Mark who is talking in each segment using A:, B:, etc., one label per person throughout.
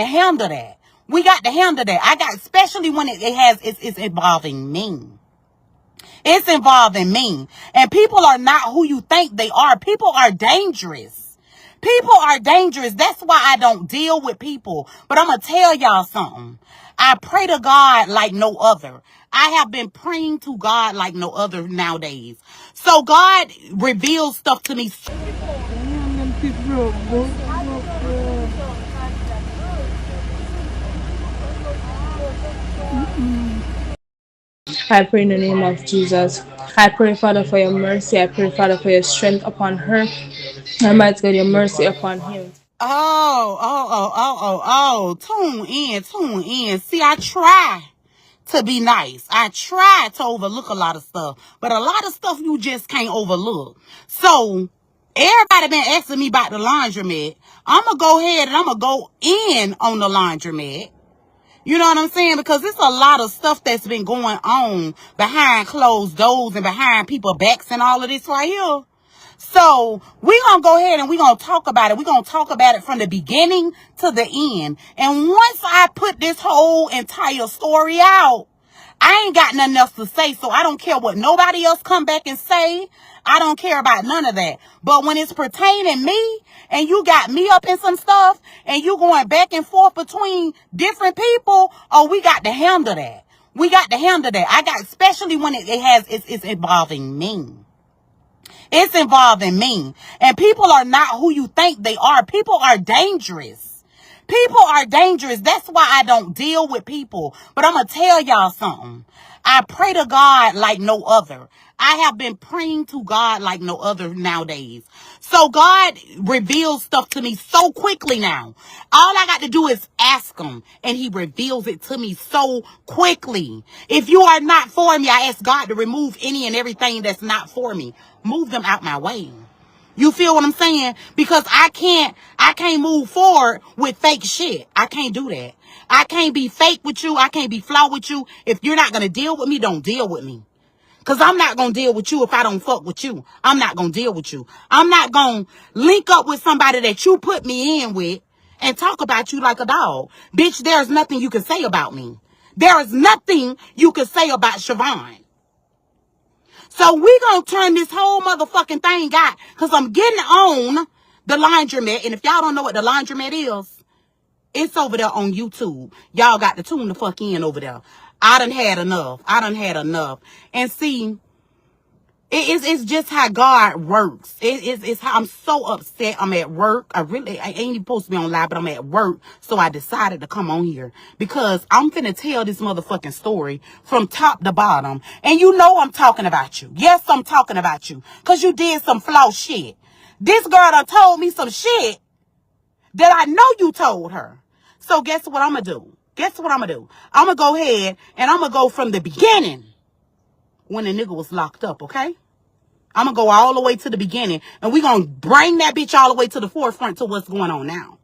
A: to handle that. We got to handle that. Especially when it's involving me. It's involving me. And people are not who you think they are. People are dangerous. People are dangerous. That's why I don't deal with people. But I'm going to tell y'all something. I pray to God like no other. I have been praying to God like no other nowadays. So God reveals stuff to me.
B: I pray in the name of Jesus. I pray, Father, for your mercy. I pray, Father, for your strength upon her. Almighty God, your mercy upon him.
A: Tune in. See, I try to be nice. I try to overlook a lot of stuff, but a lot of stuff you just can't overlook. So everybody been asking me about the laundromat. I'm going to go ahead and I'm going to go in on the laundromat. You know what I'm saying? Because there's a lot of stuff that's been going on behind closed doors and behind people's backs and all of this right here. So we're going to go ahead and we're going to talk about it. We're going to talk about it from the beginning to the end. And once I put this whole entire story out, I ain't got nothing else to say. So I don't care what nobody else come back and say. I don't care about none of that. But when it's pertaining me and you got me up in some stuff and you going back and forth between different people, oh, we got to handle that. We got to handle that. Especially when it's involving me. It's involving me. And people are not who you think they are. People are dangerous. People are dangerous. That's why I don't deal with people. But I'm going to tell y'all something. I pray to God like no other. I have been praying to God like no other nowadays. So God reveals stuff to me so quickly now. All I got to do is ask him, and he reveals it to me so quickly. If you are not for me, I ask God to remove any and everything that's not for me. Move them out my way. You feel what I'm saying? Because I can't move forward with fake shit. I can't do that. I can't be fake with you. I can't be flawed with you. If you're not going to deal with me, don't deal with me. Because I'm not going to deal with you if I don't fuck with you. I'm not going to deal with you. I'm not going to link up with somebody that you put me in with and talk about you like a dog. Bitch, there's nothing you can say about me. There is nothing you can say about Siobhan. So we going to turn this whole motherfucking thing out because I'm getting on the laundromat. And if y'all don't know what the laundromat is, it's over there on YouTube. Y'all got to tune the fuck in over there. I done had enough. And see, it's just how God works. It's how I'm so upset. I'm at work. I ain't even supposed to be on live, but I'm at work. So I decided to come on here because I'm finna tell this motherfucking story from top to bottom. And you know I'm talking about you. Yes, I'm talking about you because you did some flaw shit. This girl done told me some shit that I know you told her. So guess what I'm going to do? I'm going to go ahead and I'm going to go from the beginning when the nigga was locked up, okay? I'm going to go all the way to the beginning and we're going to bring that bitch all the way to the forefront to what's going on now.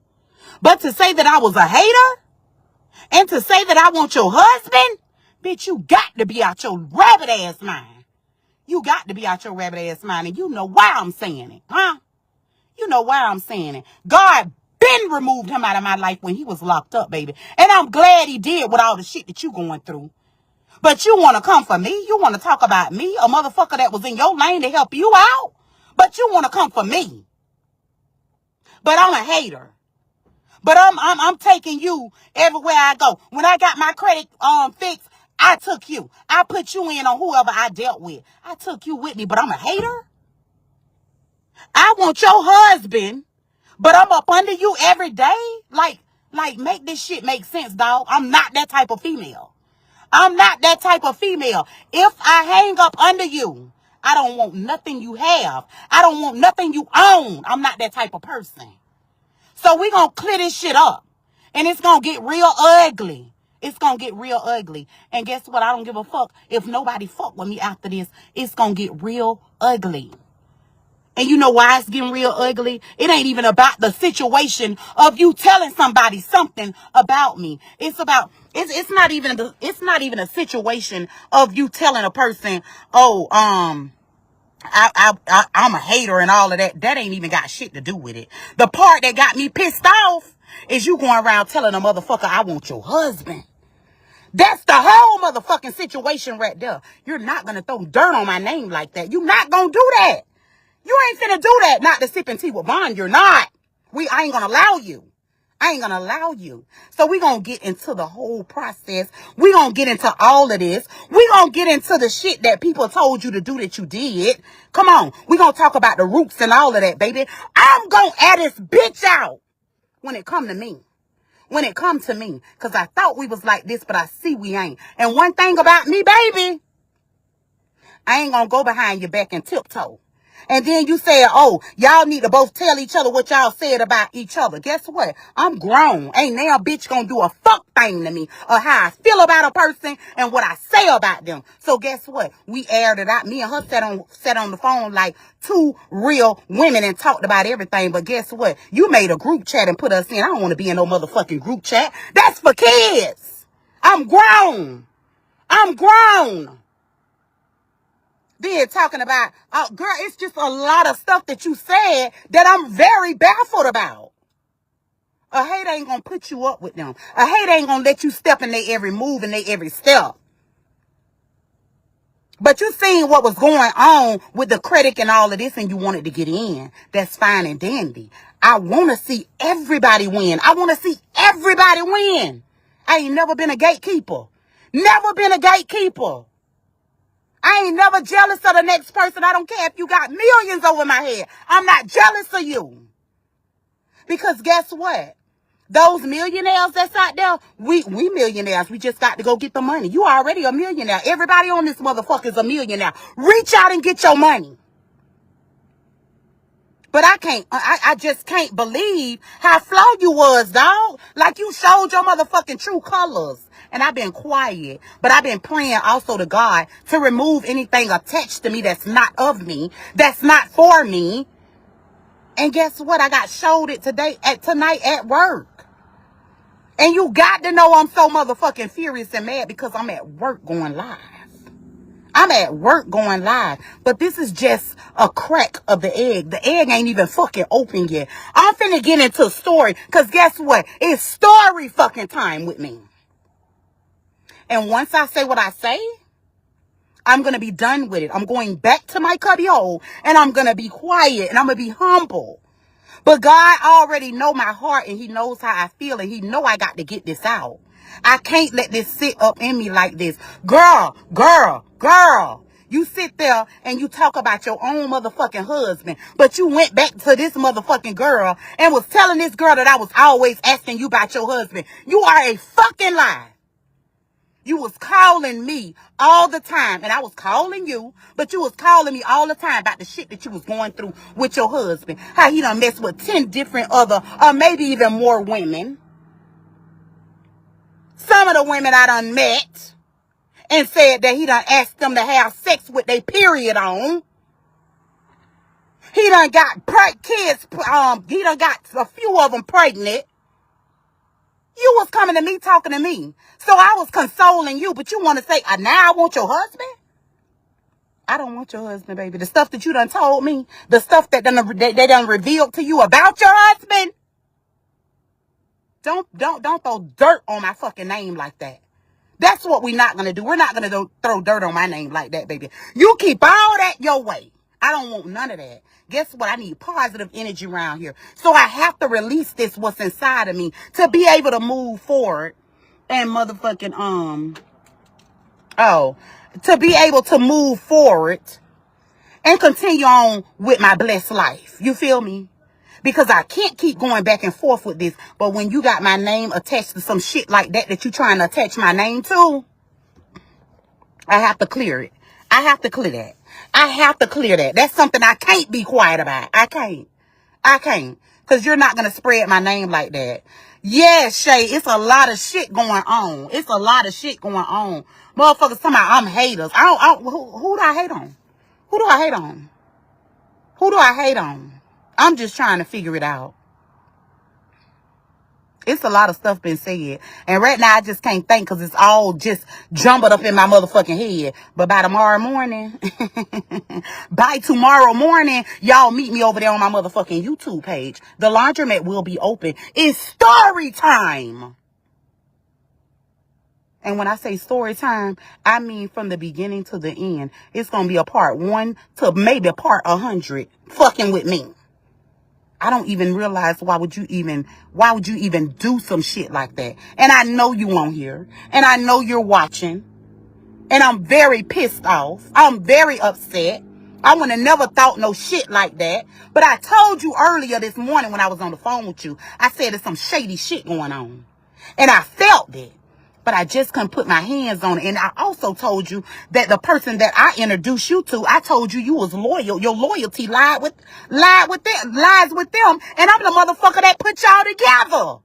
A: But to say that I was a hater and to say that I want your husband, bitch, you got to be out your rabbit ass mind. You got to be out your rabbit ass mind and you know why I'm saying it, huh? You know why I'm saying it. God been removed him out of my life when he was locked up, baby. And I'm glad he did with all the shit that you going through. But you want to come for me? You want to talk about me? A motherfucker that was in your lane to help you out? But you want to come for me? But I'm a hater. But I'm taking you everywhere I go. When I got my credit fixed, I took you. I put you in on whoever I dealt with. I took you with me, but I'm a hater? I want your husband, but I'm up under you every day? Like, make this shit make sense, dog. I'm not that type of female. If I hang up under you, I don't want nothing you have. I don't want nothing you own. I'm not that type of person. So we gonna clear this shit up. And it's gonna get real ugly. And guess what? I don't give a fuck if nobody fuck with me after this. It's gonna get real ugly. And you know why it's getting real ugly? It ain't even about the situation of you telling somebody something about me. It's not even a situation of you telling a person, oh, I'm a hater and all of that. That ain't even got shit to do with it. The part that got me pissed off is you going around telling a motherfucker, I want your husband. That's the whole motherfucking situation right there. You're not going to throw dirt on my name like that. You're not going to do that. You ain't finna do that. Not to sip and tea with Vaughn. You're not. I ain't going to allow you. I ain't going to allow you. So we going to get into the whole process. We going to get into all of this. We going to get into the shit that people told you to do that you did. Come on. We going to talk about the roots and all of that, baby. I'm going to add this bitch out when it come to me. When it come to me. Because I thought we was like this, but I see we ain't. And one thing about me, baby, I ain't going to go behind your back and tiptoe. And then you say, oh, y'all need to both tell each other what y'all said about each other. Guess what? I'm grown. Ain't now a bitch gonna do a fuck thing to me or how I feel about a person and what I say about them. So guess what? We aired it out. Me and her sat on the phone like two real women and talked about everything. But guess what? You made a group chat and put us in. I don't want to be in no motherfucking group chat. That's for kids. I'm grown. I'm grown. Then talking about, girl, it's just a lot of stuff that you said that I'm very baffled about. A hate ain't gonna put you up with them. A hate ain't gonna let you step in their every move and their every step. But you seen what was going on with the credit and all of this and you wanted to get in. That's fine and dandy. I want to see everybody win. I want to see everybody win. I ain't never been a gatekeeper. Never been a gatekeeper. I ain't never jealous of the next person. I don't care if you got millions over my head. I'm not jealous of you. Because guess what? Those millionaires that's out there, we millionaires. We just got to go get the money. You already a millionaire. Everybody on this motherfucker is a millionaire. Reach out and get your money. But I just can't believe how flawed you was, dog. Like you showed your motherfucking true colors. And I've been quiet. But I've been praying also to God to remove anything attached to me that's not of me. That's not for me. And guess what? I got showed it tonight at work. And you got to know I'm so motherfucking furious and mad because I'm at work going live. I'm at work going live, but this is just a crack of the egg. The egg ain't even fucking open yet. I'm finna get into a story, because guess what? It's story fucking time with me. And once I say what I say, I'm going to be done with it. I'm going back to my cubby hole, and I'm going to be quiet, and I'm going to be humble. But God already know my heart, and he knows how I feel, and he know I got to get this out. I can't let this sit up in me like this. Girl. You sit there and you talk about your own motherfucking husband, but you went back to this motherfucking girl and was telling this girl that I was always asking you about your husband. You are a fucking lie. You was calling me all the time, and I was calling you, but you was calling me all the time about the shit that you was going through with your husband. How he done messed with 10 different other, or maybe even more women. Some of the women I done met and said that he done asked them to have sex with their period on. He done got kids, he done got a few of them pregnant. You was coming to me talking to me. So I was consoling you, but you want to say, now I want your husband? I don't want your husband, baby. The stuff that you done told me, the stuff that they done revealed to you about your husband, don't throw dirt on my fucking name like that. That's what we're not going to do. We're not going to throw dirt on my name like that, baby. You keep all that your way. I don't want none of that. Guess what? I need positive energy around here. So I have to release what's inside of me to be able to move forward and to be able to move forward and continue on with my blessed life. You feel me? Because I can't keep going back and forth with this. But when you got my name attached to some shit like that you trying to attach my name to, I have to clear it. I have to clear that. I have to clear that. That's something I can't be quiet about. I can't. Because you're not going to spread my name like that. Yeah, Shay, it's a lot of shit going on. It's a lot of shit going on. Motherfuckers talking about I'm haters. Who do I hate on? Who do I hate on? Who do I hate on? I'm just trying to figure it out. It's a lot of stuff been said. And right now, I just can't think because it's all just jumbled up in my motherfucking head. But by tomorrow morning, y'all meet me over there on my motherfucking YouTube page. The laundromat will be open. It's story time. And when I say story time, I mean from the beginning to the end. It's going to be a part 1 to maybe a part 100 fucking with me. I don't even realize why would you even do some shit like that? And I know you on here, and I know you're watching, and I'm very pissed off. I'm very upset. I would have never thought no shit like that. But I told you earlier this morning when I was on the phone with you, I said there's some shady shit going on. And I felt it. But I just couldn't put my hands on it. And I also told you that the person that I introduced you to, I told you was loyal. Your loyalty lies with them. And I'm the motherfucker that put y'all together.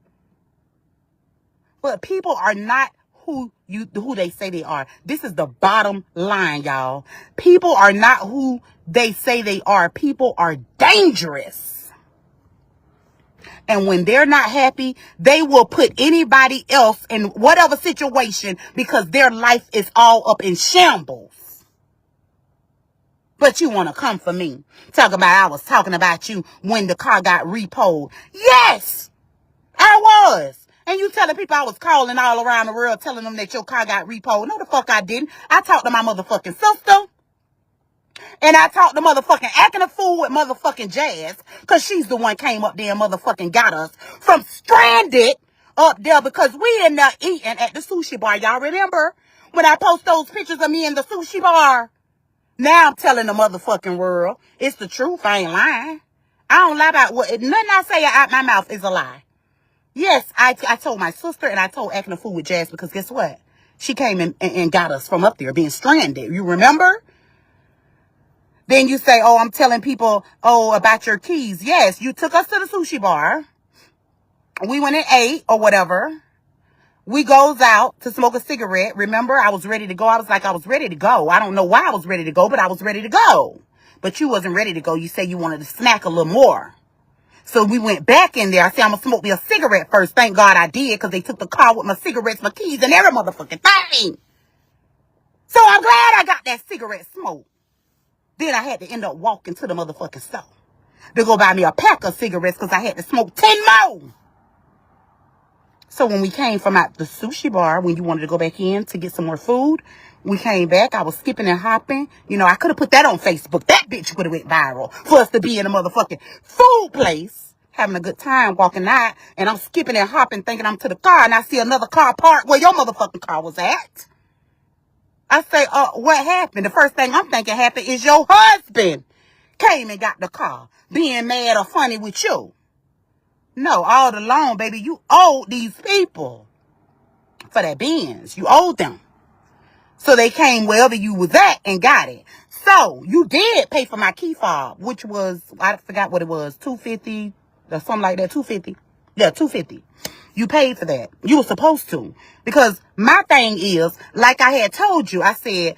A: But people are not who they say they are. This is the bottom line, y'all. People are not who they say they are. People are dangerous. And when they're not happy, they will put anybody else in whatever situation because their life is all up in shambles. But you want to come for me. I was talking about you when the car got repoed. Yes, I was. And you telling people I was calling all around the world telling them that your car got repoed. No, the fuck I didn't. I talked to my motherfucking sister. And I talked to motherfucking acting a fool with motherfucking Jazz. Because she's the one came up there and motherfucking got us from stranded up there. Because we in there eating at the sushi bar. Y'all remember when I post those pictures of me in the sushi bar? Now I'm telling the motherfucking world. It's the truth. I ain't lying. I don't lie about what. Nothing I say out my mouth is a lie. Yes, I told my sister and I told acting a fool with Jazz. Because guess what? She came and got us from up there being stranded. You remember? Then you say, oh, I'm telling people, about your keys. Yes, you took us to the sushi bar. We went and ate or whatever. We goes out to smoke a cigarette. Remember, I was ready to go. I was ready to go. I don't know why I was ready to go, but I was ready to go. But you wasn't ready to go. You say you wanted to snack a little more. So we went back in there. I said, I'm going to smoke me a cigarette first. Thank God I did because they took the car with my cigarettes, my keys, and every motherfucking thing. So I'm glad I got that cigarette smoke. Then I had to end up walking to the motherfucking store to go buy me a pack of cigarettes because I had to smoke 10 more. So when we came from out the sushi bar, when you wanted to go back in to get some more food, we came back. I was skipping and hopping. You know, I could have put that on Facebook. That bitch would have went viral for us to be in a motherfucking food place, having a good time walking out. And I'm skipping and hopping thinking I'm to the car. And I see another car parked where your motherfucking car was at. I say, what happened? The first thing I'm thinking happened is your husband came and got the car, being mad or funny with you. No, all along, baby, you owed these people for that Benz. You owed them. So they came wherever you was at and got it. So you did pay for my key fob, which was, I forgot what it was, $250 or something like that, $250. Yeah, $250. You paid for that. You were supposed to. Because my thing is, like I had told you, I said,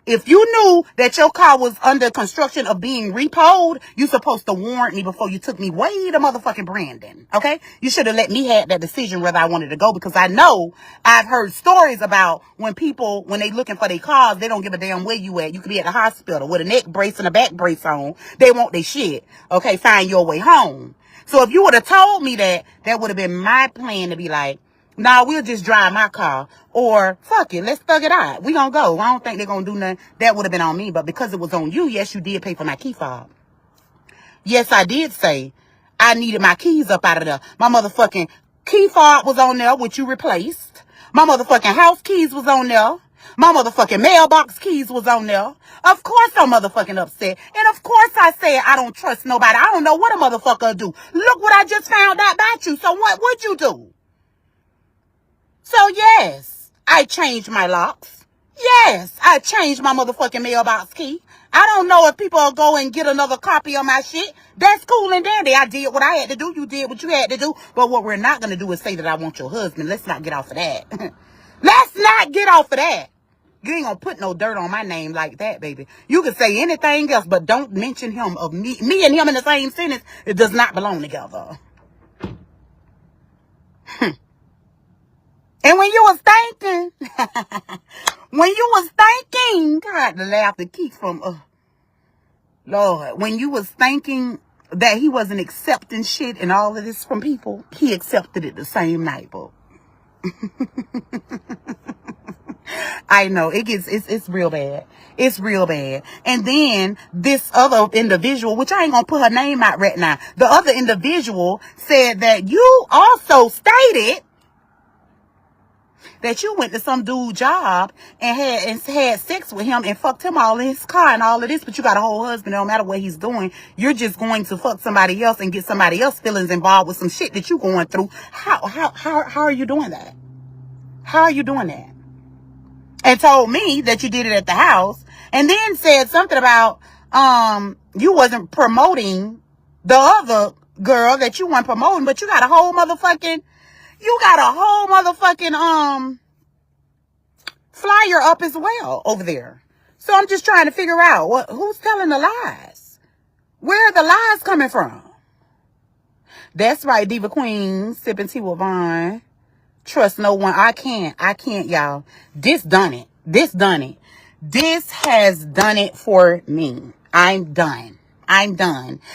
A: if you knew that your car was under construction of being repoed, you supposed to warn me before you took me way to motherfucking Brandon. Okay? You should have let me have that decision whether I wanted to go, because I know I've heard stories about when people, when they looking for their cars, they don't give a damn where you at. You could be at the hospital with a neck brace and a back brace on. They want their shit. Okay? Find your way home. So if you would have told me that, that would have been my plan to be like, nah, we'll just drive my car. Or, fuck it, let's thug it out. We gonna go. I don't think they're gonna do nothing. That would have been on me. But because it was on you, yes, you did pay for my key fob. Yes, I did say I needed my keys up out of there. My motherfucking key fob was on there, which you replaced. My motherfucking house keys was on there. My motherfucking mailbox keys was on there. Of course I'm motherfucking upset. And of course I said I don't trust nobody. I don't know what a motherfucker do. Look what I just found out about you. So what would you do? So yes, I changed my locks. Yes, I changed my motherfucking mailbox key. I don't know if people will go and get another copy of my shit. That's cool and dandy. I did what I had to do. You did what you had to do. But what we're not going to do is say that I want your husband. Let's not get off of that. Let's not get off of that. You ain't gonna put no dirt on my name like that, baby. You can say anything else, but don't mention him of me. Me and him in the same sentence. It does not belong together. And when you was thinking, I had to laugh the keep from, Lord, when you was thinking that he wasn't accepting shit and all of this from people, he accepted it the same night, bro. I know it's real bad. It's real bad. And then this other individual, which I ain't gonna put her name out right now, the other individual said that you also stated that you went to some dude's job and had sex with him and fucked him all in his car and all of this, but you got a whole husband. No matter what he's doing, you're just going to fuck somebody else and get somebody else's feelings involved with some shit that you're going through. How are you doing that? How are you doing that? And told me that you did it at the house, and then said something about you wasn't promoting the other girl that you weren't promoting, but you got a whole motherfucking flyer up as well over there. So I'm just trying to figure out who's telling the lies. Where are the lies coming from? That's right, Diva Queen, sipping tea with Vaughn. Trust no one. I can't, y'all. This done it. This has done it for me. I'm done.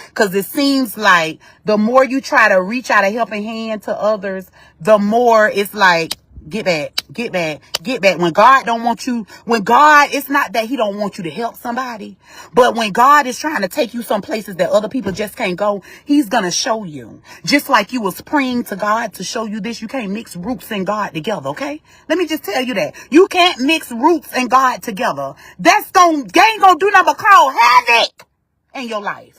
A: Because it seems like the more you try to reach out a helping hand to others, the more it's like, get back. When God don't want you, it's not that he don't want you to help somebody, but when God is trying to take you some places that other people just can't go, he's going to show you. Just like you was praying to God to show you this, you can't mix roots and God together, okay? Let me just tell you that. You can't mix roots and God together. They ain't going to do nothing but cause havoc in your life.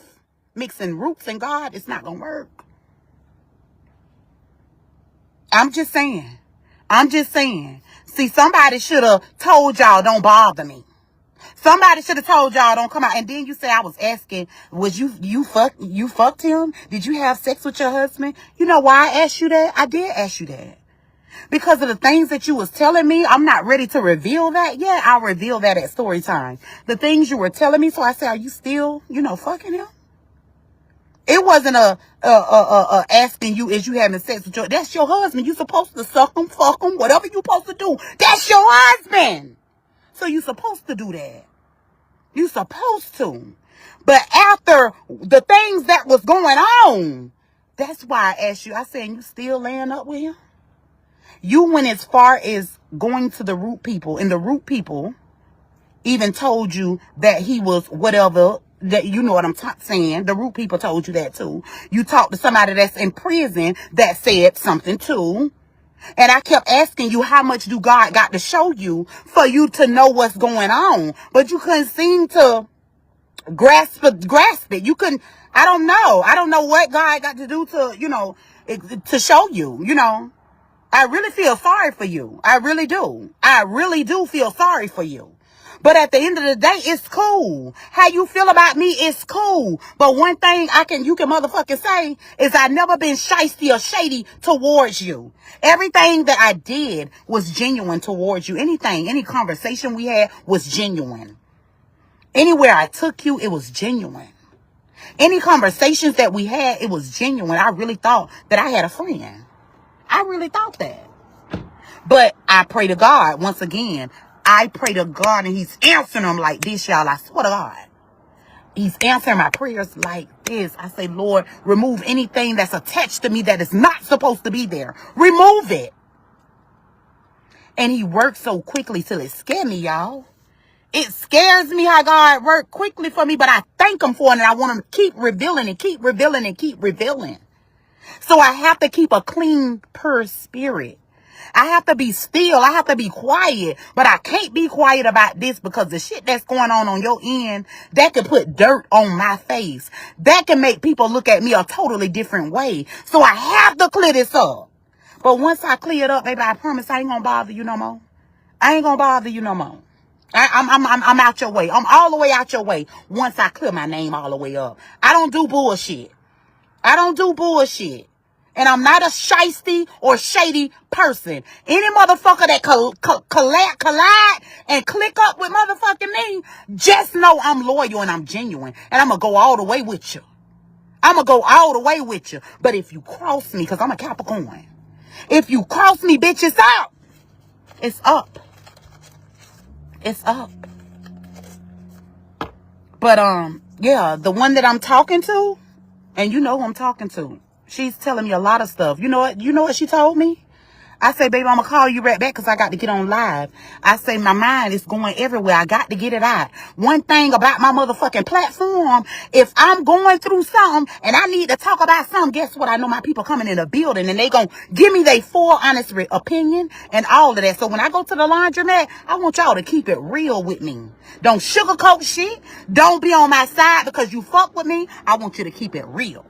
A: Mixing roots and God, it's not going to work. I'm just saying. See, somebody should have told y'all don't bother me. Somebody should have told y'all don't come out. And then you say I was asking, was you fucked him? Did you have sex with your husband? You know why I asked you that? I did ask you that. Because of the things that you was telling me. I'm not ready to reveal that yet. I'll reveal that at story time. The things you were telling me. So I said, are you still, fucking him? It wasn't asking you, is you having sex with that's your husband. You supposed to suck him, fuck him, whatever you supposed to do. That's your husband. So you supposed to do that. You supposed to. But after the things that was going on, that's why I asked you. I said, you still laying up with him? You went as far as going to the root people, and the root people even told you that he was whatever. That you know what I'm saying. The root people told you that too. You talked to somebody that's in prison that said something too. And I kept asking you, how much do God got to show you for you to know what's going on? But you couldn't seem to grasp it. You couldn't. I don't know what God got to do to, to show you, I really feel sorry for you. I really do. I really do feel sorry for you. But at the end of the day, it's cool. How you feel about me is cool. But one thing you can motherfucking say is I never been shysty or shady towards you. Everything that I did was genuine towards you. Any conversation we had was genuine. Anywhere I took you, it was genuine. Any conversations that we had, it was genuine. I really thought that I had a friend. I really thought that. But I pray to God once again. I pray to God and he's answering them like this, y'all. I swear to God. He's answering my prayers like this. I say, Lord, remove anything that's attached to me that is not supposed to be there. Remove it. And he works so quickly till it scares me, y'all. It scares me how God worked quickly for me, but I thank him for it, and I want him to keep revealing and keep revealing and keep revealing. So I have to keep a clean, pure spirit. I have to be still. I have to be quiet. But I can't be quiet about this because the shit that's going on your end, that can put dirt on my face. That can make people look at me a totally different way. So I have to clear this up. But once I clear it up, baby, I promise I ain't going to bother you no more. I ain't going to bother you no more. I'm out your way. I'm all the way out your way once I clear my name all the way up. I don't do bullshit. And I'm not a shysty or shady person. Any motherfucker that collide and click up with motherfucking me, just know I'm loyal and I'm genuine. And I'm going to go all the way with you. But if you cross me, because I'm a Capricorn, If you cross me, bitch, it's up. It's up. It's up. But, yeah, the one that I'm talking to, and you know who I'm talking to, she's telling me a lot of stuff. You know what? You know what she told me? I say, baby, I'm going to call you right back because I got to get on live. I say, my mind is going everywhere. I got to get it out. One thing about my motherfucking platform, if I'm going through something and I need to talk about something, guess what? I know my people coming in the building and they going to give me their full honest opinion and all of that. So when I go to the laundromat, I want y'all to keep it real with me. Don't sugarcoat shit. Don't be on my side because you fuck with me. I want you to keep it real.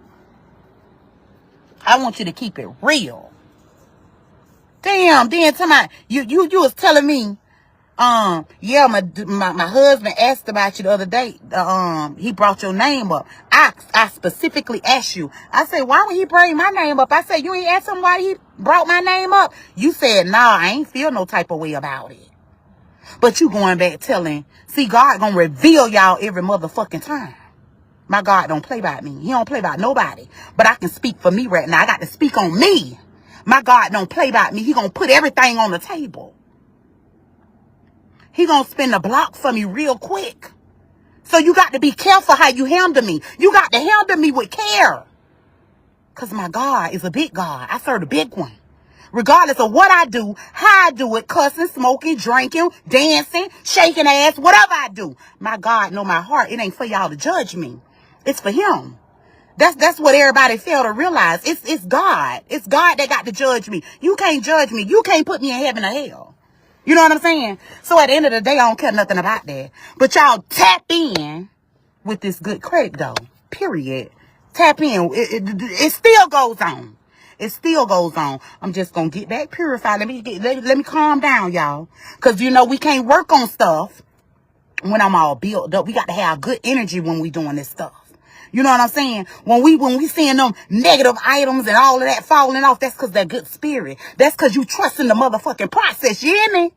A: I want you to keep it real. Damn, then you was telling me, yeah, my husband asked about you the other day. He brought your name up. I specifically asked you. I said, why would he bring my name up? I said, you ain't asked him why he brought my name up. You said, nah, I ain't feel no type of way about it. But you going back telling, see, God gonna reveal y'all every motherfucking time. My God don't play about me. He don't play about nobody. But I can speak for me right now. I got to speak on me. My God don't play about me. He gonna put everything on the table. He gonna spin the block for me real quick. So you got to be careful how you handle me. You got to handle me with care. Because my God is a big God. I serve a big one. Regardless of what I do, how I do it, cussing, smoking, drinking, dancing, shaking ass, whatever I do. My God know my heart. It ain't for y'all to judge me. It's for him. That's what everybody fail to realize. It's God. It's God that got to judge me. You can't judge me. You can't put me in heaven or hell. You know what I'm saying? So at the end of the day, I don't care nothing about that. But y'all tap in with this good credit though. Period. Tap in. It still goes on. It still goes on. I'm just gonna get back purified. Let me calm down, y'all. Cause you know we can't work on stuff when I'm all built up. We got to have good energy when we doing this stuff. You know what I'm saying? When we seeing them negative items and all of that falling off, that's because they're good spirit. That's because you trust in the motherfucking process. You hear me?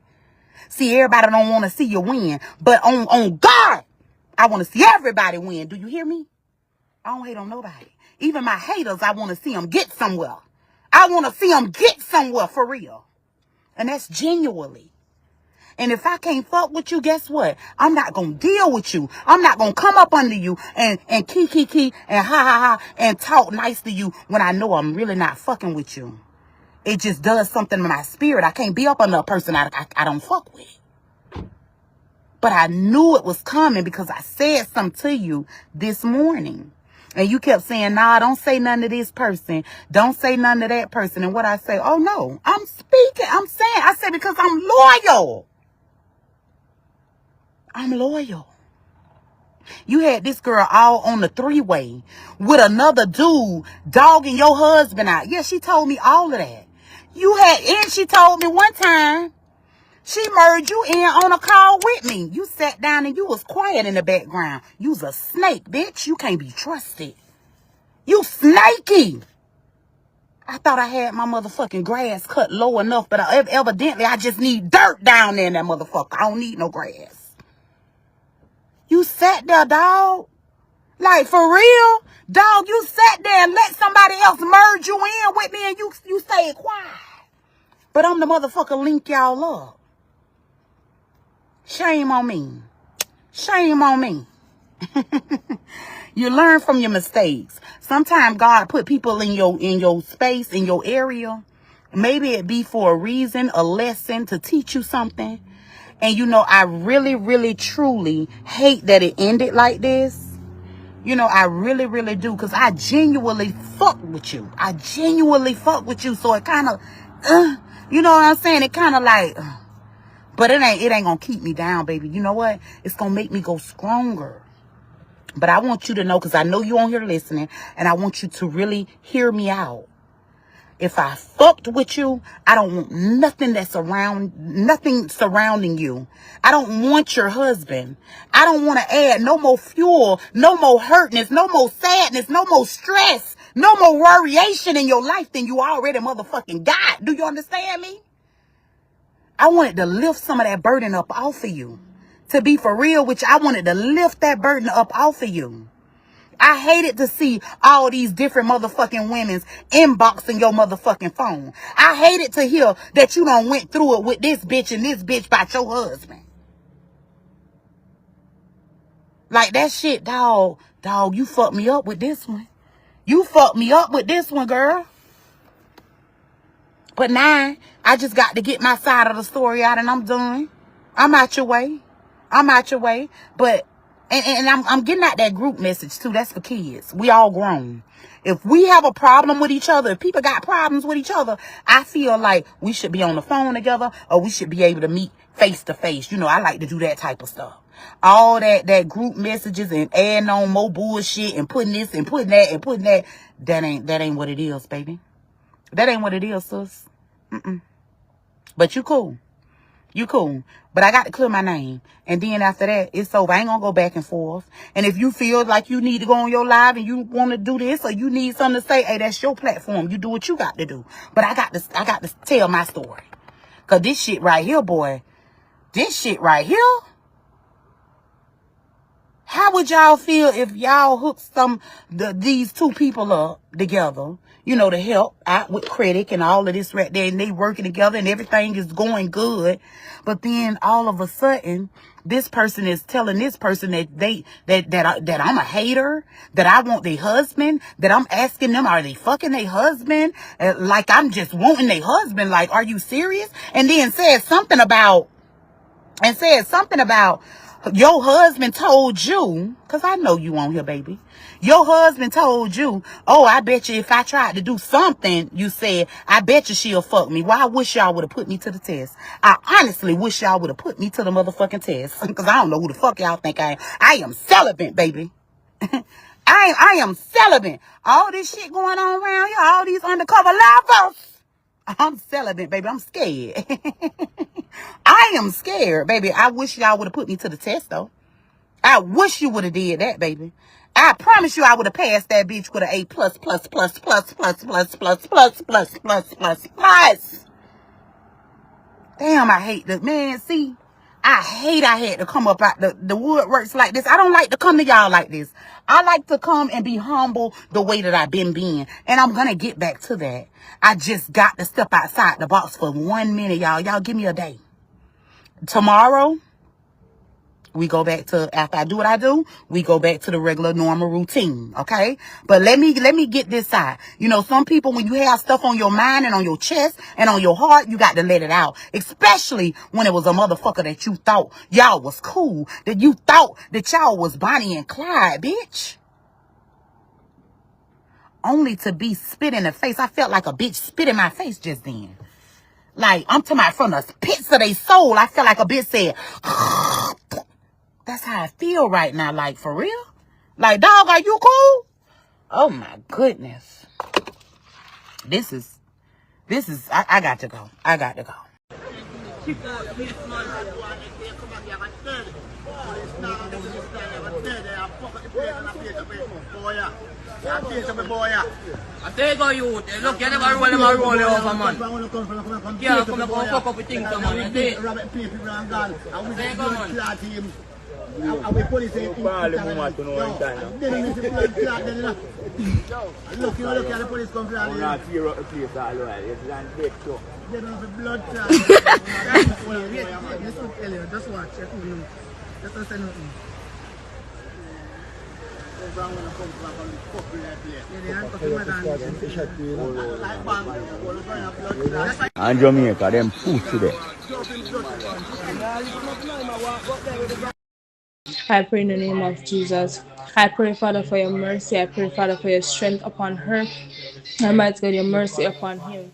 A: See, everybody don't want to see you win. But on God, I want to see everybody win. Do you hear me? I don't hate on nobody. Even my haters, I want to see them get somewhere. I want to see them get somewhere for real. And that's genuinely. And if I can't fuck with you, guess what? I'm not going to deal with you. I'm not going to come up under you and key and ha and talk nice to you when I know I'm really not fucking with you. It just does something to my spirit. I can't be up under a person I don't fuck with. But I knew it was coming because I said something to you this morning. And you kept saying, nah, don't say nothing to this person. Don't say nothing to that person. And what I say, oh no, I'm speaking. I'm saying, I said because I'm loyal. I'm loyal. You had this girl all on the three-way with another dude dogging your husband out. Yeah, she told me all of that. And she told me one time she merged you in on a call with me. You sat down and you was quiet in the background. You's a snake, bitch. You can't be trusted. You snaky. I thought I had my motherfucking grass cut low enough, but evidently I just need dirt down there in that motherfucker. I don't need no grass. You sat there, dog. Like, for real? Dog, you sat there and let somebody else merge you in with me and you stayed quiet. But I'm the motherfucker link y'all up. Shame on me. Shame on me. You learn from your mistakes. Sometimes God put people in your space, in your area. Maybe it be for a reason, a lesson to teach you something. And you know, I really, really, truly hate that it ended like this. You know, I really, really do. Because I genuinely fuck with you. I genuinely fuck with you. So it kind of, you know what I'm saying? It kind of like, but it ain't going to keep me down, baby. You know what? It's going to make me go stronger. But I want you to know, because I know you on here listening. And I want you to really hear me out. If I fucked with you, I don't want nothing nothing surrounding you. I don't want your husband. I don't want to add no more fuel, no more hurtness, no more sadness, no more stress, no more variation in your life than you already motherfucking got. Do you understand me? I wanted to lift some of that burden up off of you. To be for real with you, I wanted to lift that burden up off of you. I hated to see all these different motherfucking women's inboxing your motherfucking phone. I hated to hear that you done went through it with this bitch and this bitch about your husband. Like that shit, dog. Dog, you fucked me up with this one. You fucked me up with this one, girl. But now, I just got to get my side of the story out and I'm done. I'm out your way. I'm out your way. But, and I'm getting out that group message too. That's for kids. We all grown. If we have a problem with each other, if people got problems with each other, I feel like we should be on the phone together or we should be able to meet face to face. You know, I like to do that type of stuff. All that group messages and adding on more bullshit and putting this and putting that and putting that. That ain't what it is, baby. That ain't what it is, sis. But you cool. You cool. But I got to clear my name. And then after that, it's over. I ain't going to go back and forth. And if you feel like you need to go on your live and you want to do this or you need something to say, hey, that's your platform. You do what you got to do. But I got to tell my story. Because this shit right here, boy. This shit right here. How would y'all feel if y'all hooked these two people up together, you know, to help out with credit and all of this right there, and they working together and everything is going good, but then all of a sudden, this person is telling this person that I'm a hater, that I want their husband, that I'm asking them, are they fucking their husband? Like I'm just wanting their husband. Like, are you serious? And then said something about your husband told you, because I know you on here, baby. Your husband told you, oh, I bet you if I tried to do something, you said, I bet you she'll fuck me. Well, I wish y'all would have put me to the test. I honestly wish y'all would have put me to the motherfucking test. Because I don't know who the fuck y'all think I am. I am celibate, baby. I am celibate. All this shit going on around here, all these undercover lovers. I'm celibate, baby. I'm scared. I am scared, baby. I wish y'all would have put me to the test, though. I wish you would have did that, baby. I promise you I would have passed that bitch with an A plus. Damn, I hate that. Man, see, I had to come up out the woodworks like this. I don't like to come to y'all like this. I like to come and be humble the way that I've been being. And I'm going to get back to that. I just got to step outside the box for 1 minute, y'all. Y'all give me a day. Tomorrow, we go back to, after I do what I do, we go back to the regular normal routine, okay? But let me get this side. You know, some people, when you have stuff on your mind and on your chest and on your heart, you got to let it out. Especially when it was a motherfucker that you thought y'all was cool, that you thought that y'all was Bonnie and Clyde, bitch. Only to be spit in the face. I felt like a bitch spit in my face just then. Like, I'm talking about from the pits of their soul. I feel like a bitch said, that's how I feel right now. Like, for real? Like, dog, are you cool? Oh, my goodness. This is, I got to go. I got to go.
C: I take a youth, look, you never roll over, man. Yeah, come and fuck up with things, man. I take a man.
D: We police say look, you look at the police come from here. Not tear up the place all right. It's land dead too. They don't have a blood clot. Just watch. Just say nothing.
E: And Jamaica, them food today.
B: I pray in the name of Jesus. I pray, Father, for your mercy. I pray, Father, for your strength upon her. Almighty God, your mercy upon him.